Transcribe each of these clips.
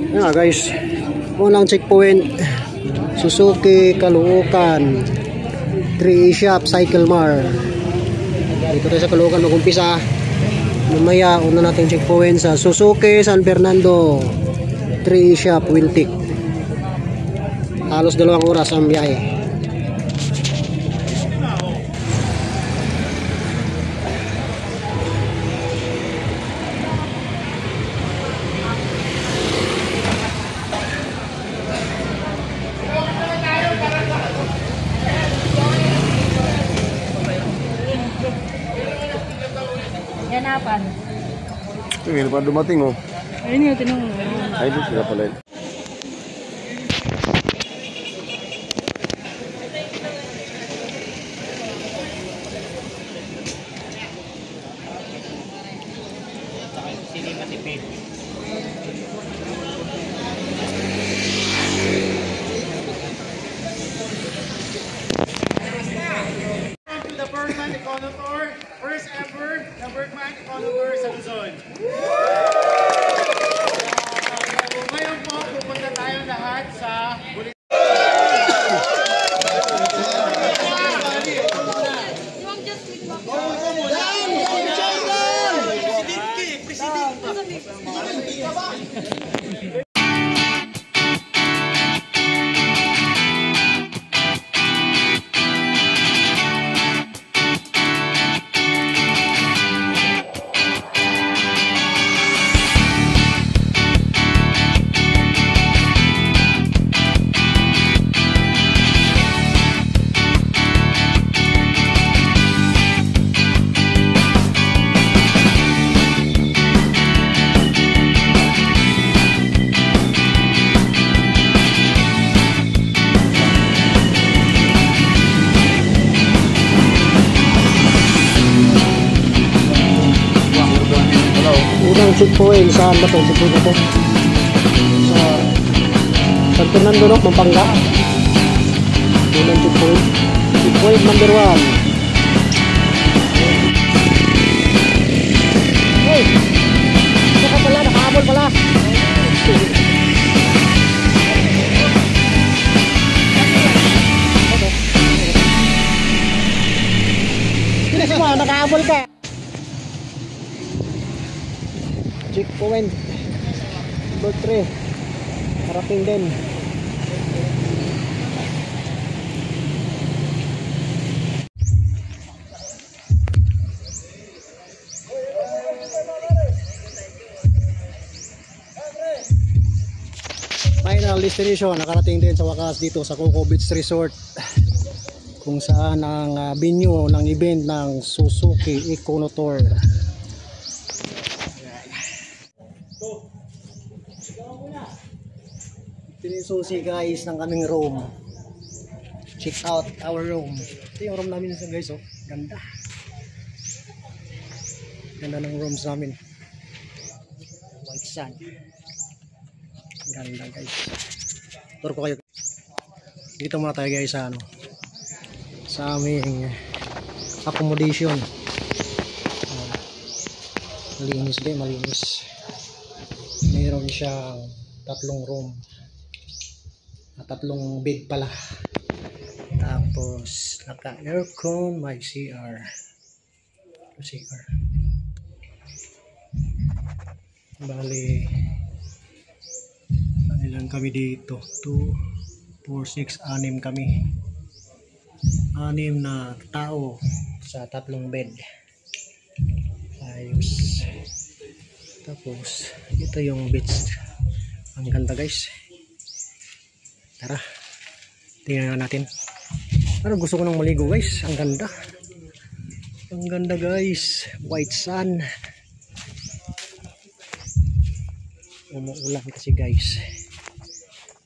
Yan nga guys, unang checkpoint Suzuki Caloocan 3 Shop Cycle Mart. Dito tayo sa Caloocan mag-umpisa. Mamaya una nating checkpoint sa Suzuki San Fernando 3 Shop Wiltic. Halos 2 oras ang biyahe. Ganapan. Tingin pa dumating oh. Ayun yung tinong. Ay, doon sila pala. The Bergman Econotour, first ever na Bergman Econotour sa Luzon. Ngayon po, pupunta tayo lahat sa Unang checkpoint, saan ba itong checkpoint na ito? Sa San Fernando, no? Pampanga. Unang checkpoint. Checkpoint number 1. Hey! Ito ka pala, nakahabol pala. Bilis mo, nakahabol ka. Checkpoint number 3, parating din. Final destination, nakarating din sa wakas dito sa Coco Beach Resort, kung saan ang venue ng event ng Suzuki Econotour. Pinisusi guys ng kaming room. Check out our room. Ito yung room namin guys, oh. Ganda. Ganda ng rooms namin. White sand. Ganda guys. Tour ko kayo. Dito muna tayo guys sa ano, sa aming accommodation. Malinis din, malinis. Mayroon siyang 3 room. 3 bed pala. Tapos naka aircon, may CR. Bali ilan kami dito? 2, 4, 6, 6 kami. 6 na tao sa 3 bed. Ayos. Tapos ito yung beach. Ang ganda guys. Tara, tingnan natin. Pero gusto ko nang maligo guys. Ang ganda. Ang ganda guys. White sun. Umuulan kasi guys.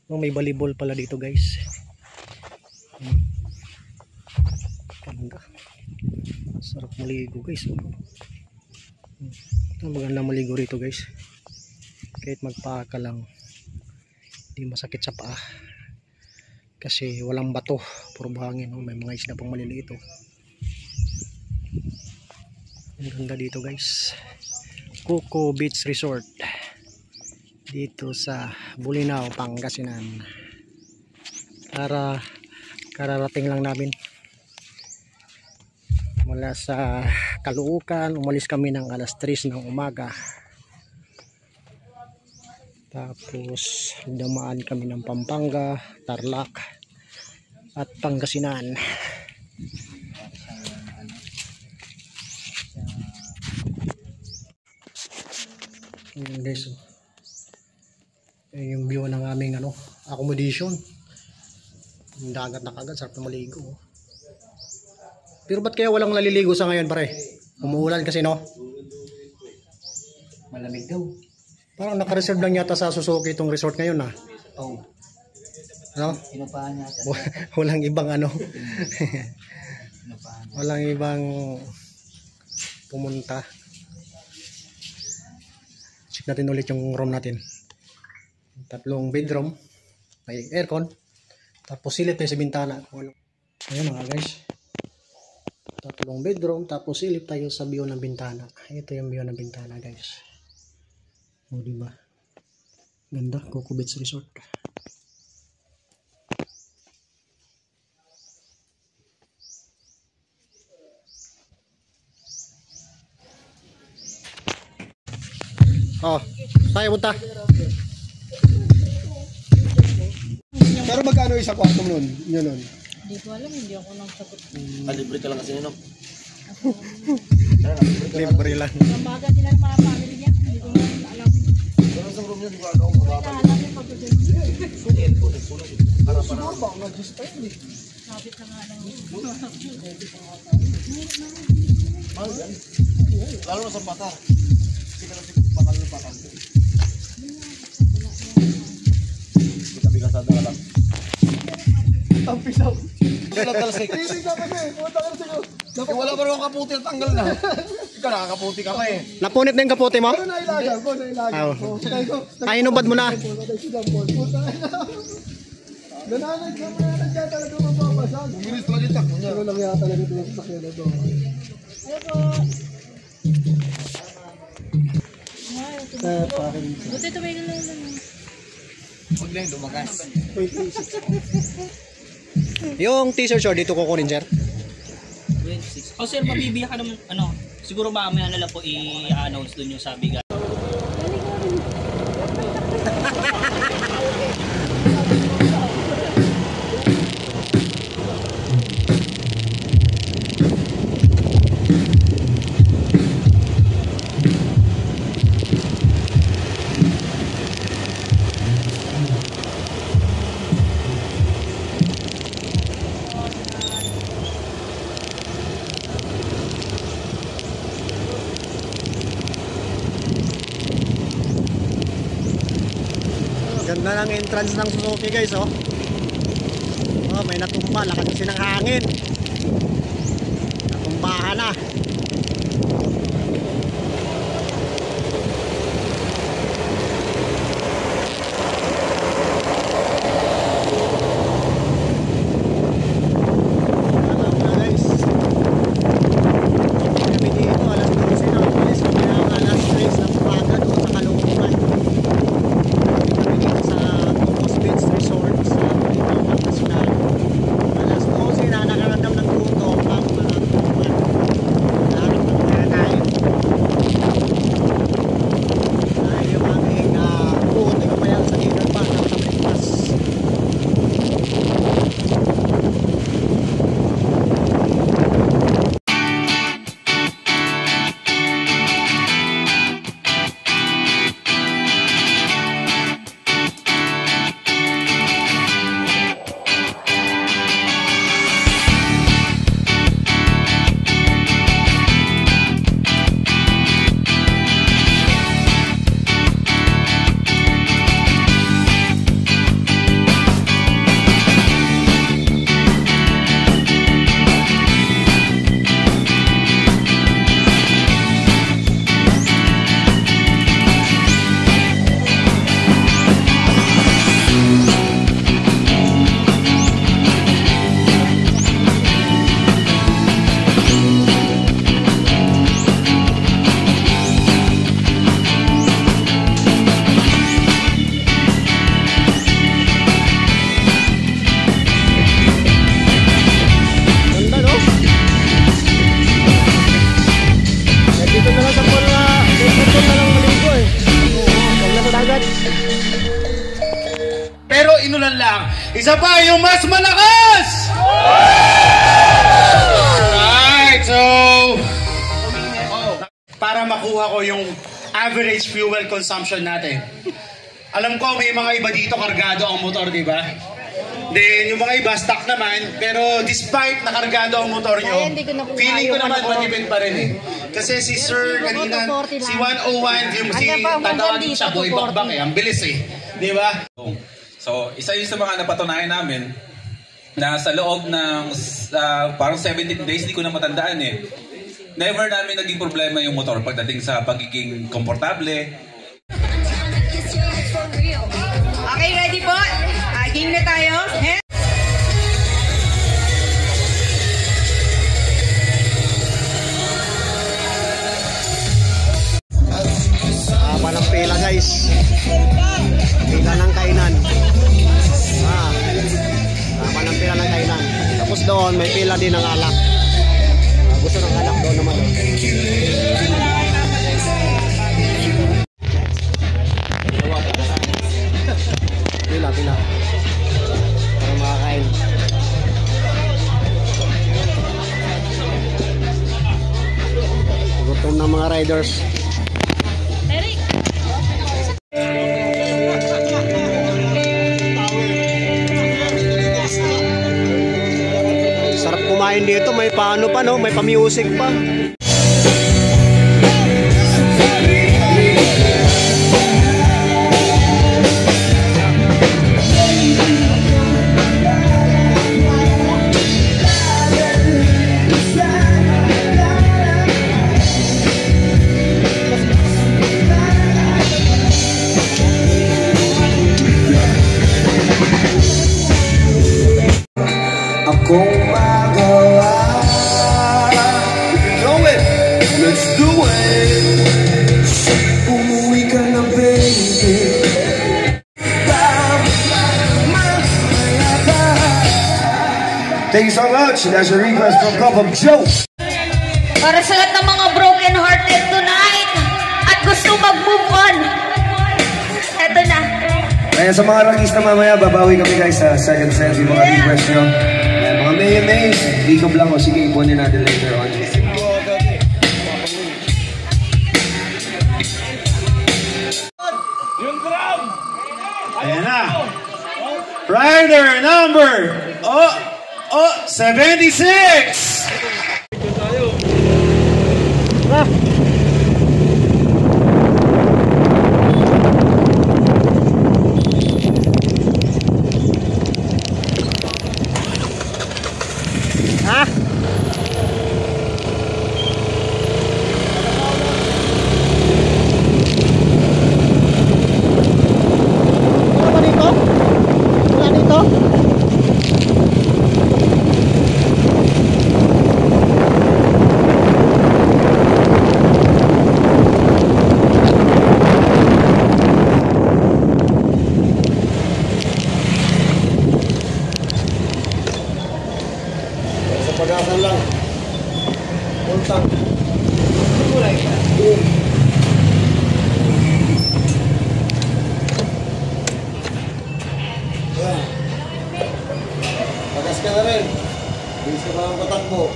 May volleyball pala dito guys. Ganda. Sarap maligo guys. Ito maganda maligo rito guys. Kahit magpaka lang, hindi masakit sa paa. Kasi walang bato, puro buhangin. May mga isda pang maliliit. Ang ganda dito guys. Coco Beach Resort. dito sa Bulinaw, Pangasinan. Kararating lang namin mula sa Caloocan. Umalis kami ng alas 3 ng umaga. Tapos dumaan kami ng Pampanga, Tarlac at Pangasinan. Ayan guys, yung view ng aming accommodation. Yung dagat na kagad, sarap na maligo. Pero ba't kaya walang naliligo sa ngayon pare? Umuulan kasi no? Malamig daw. Parang naka-reserve lang yata sa Suzuki itong resort ngayon ah. Oh. Ano? Inupahan niya. Walang ibang Inupahan. walang ibang pumunta. Check natin ulit yung room natin. 3 bedroom, may aircon, tapos silip tayo sa bintana. Ayun na nga guys, 3 bedroom, tapos silip tayo sa view ng bintana. Ito yung view ng bintana guys. O diba, ganda, Coco Beach Resort. Oh, tayo punta. Pero magkano isang kwarto nun? Yun nun. Hindi ko alam, hindi ako nang sagot. Libre ka lang kasi no? Libre lang. Ang baga sila ng mga family niya, hindi ko na alam. Pero sa room niya, di ko alam kung Kaya alam yung pagkakas. Sabit na nga lang. lalo na sa patar. Kasi ka kasi bakal ng patar. Kita bilang sa dalam. Ang pisaw. Wala talaga sa wala pa rin ang kaputi at tanggal na. Ikaw nakakaputi ka pa eh. Napunit na yung kapote mo? Nailagan ko. Ay, inubad mo na. Nananag ka talaga mapapasag. Bumilis talaga yung takbo niya. Pero lang yata talaga ito sa sakyan na ito. Buti tumigil na lang. Huwag lang lumagas. Yung t-shirt short dito kukunin sir. 26. Oh sir, mabibiya ka naman, siguro mamaya na lang po i-announce dun yung sabi ka. Ganda ng entrance ng Suzuki guys oh. Oh, may natumba, lakas kasi ng hangin. Natumbahan na. Pero inulan lang. Isa pa, yung mas malakas! Alright, so... para makuha ko yung average fuel consumption natin. Alam ko may mga iba dito kargado ang motor, di ba? Then yung mga iba stock naman, pero despite nakargado ang motor nyo, feeling ko naman matipid pa rin eh. Kasi si Sir kanina, si 101, yung si tatawagin siya boy bakbak eh, ang bilis eh. Di ba? So, isa yun sa mga napatunayan namin na sa loob ng parang 17 days, di ko na matandaan eh. Never namin naging problema yung motor pagdating sa pagiging komportable. Okay, ready po? Game na tayo. Haba ng pila guys. Pila ng kainan. Haba ng pila ng kainan. Tapos doon may pila din ng alak. Gusto ng alak doon naman. Pila. Para makakain. Gutom ng mga riders. Sarap kumain dito, may paano pa no, may pa-music pa. Kung magawa, you know it, let's do it. Umuwi ka na baby. Thank you so much. That's a request from Cup of Joe. Para sa lahat ng mga broken hearted tonight at gusto mag-move on, eto na. Kaya sa mga rangis na mamaya, babawi kami guys sa second set. Yung mga request nyo. Mga may Jacob lang o. Sige, ipunin natin later on. Ayan na. Rider number 76. Pag-asan lang. Untang. Pagas ka na rin. Bilis ka pa ang patakbo.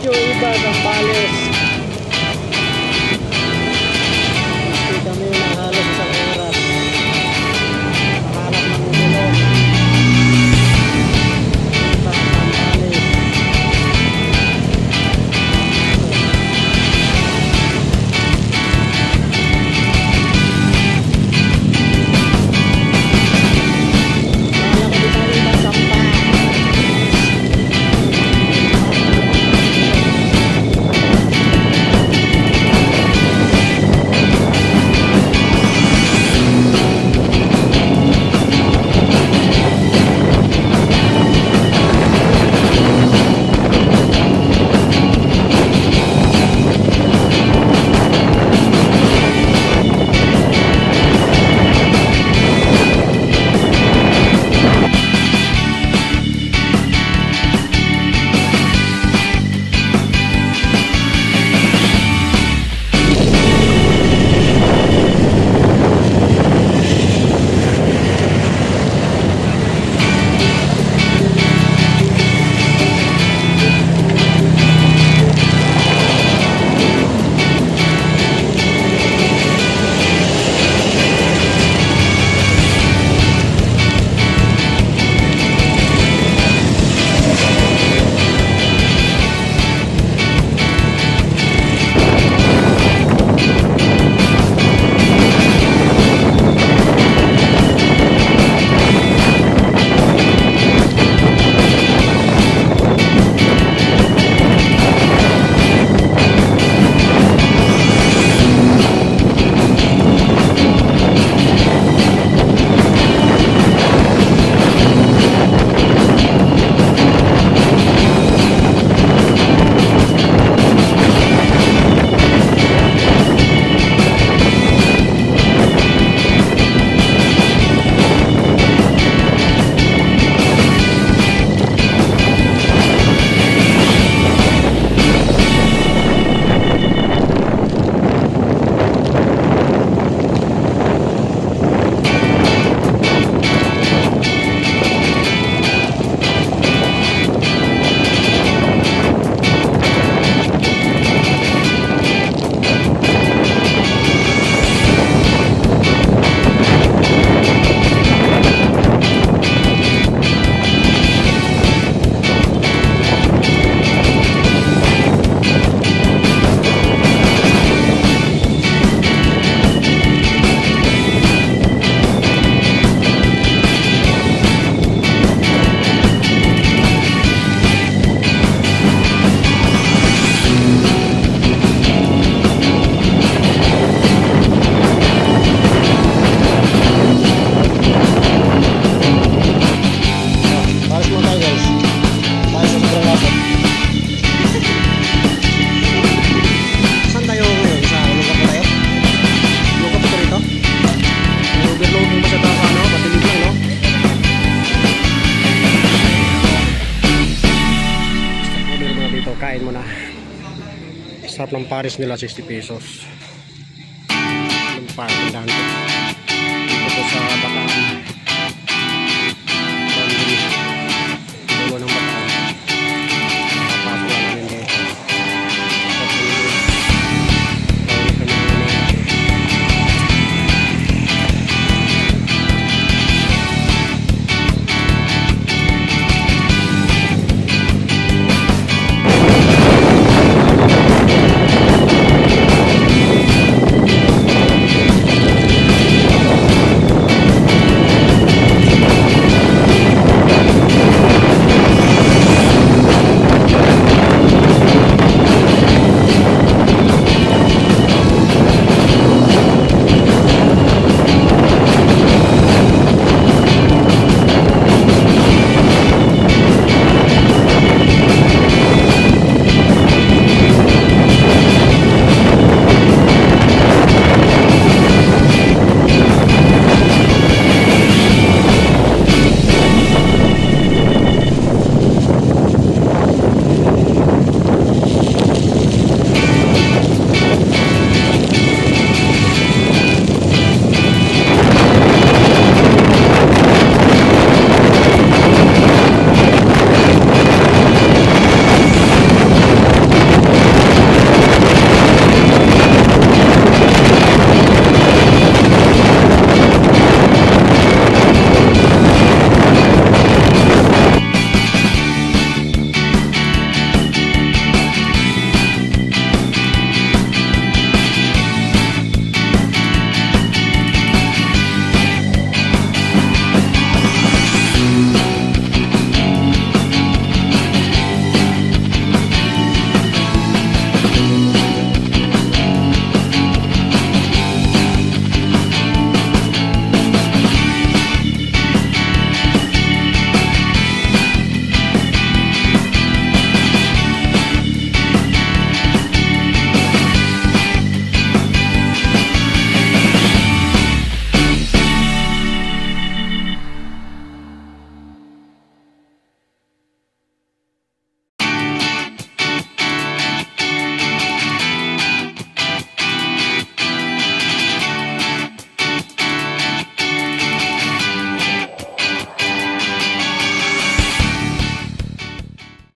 Bonifacio, Iba, Zambales. Hindi kami na halos isang oras. Nakahanap ng ulo. Zambales. Kain mo na. Sarap ng pares nila, 60 pesos. Yung pares ng dante. Dito sa Bataan.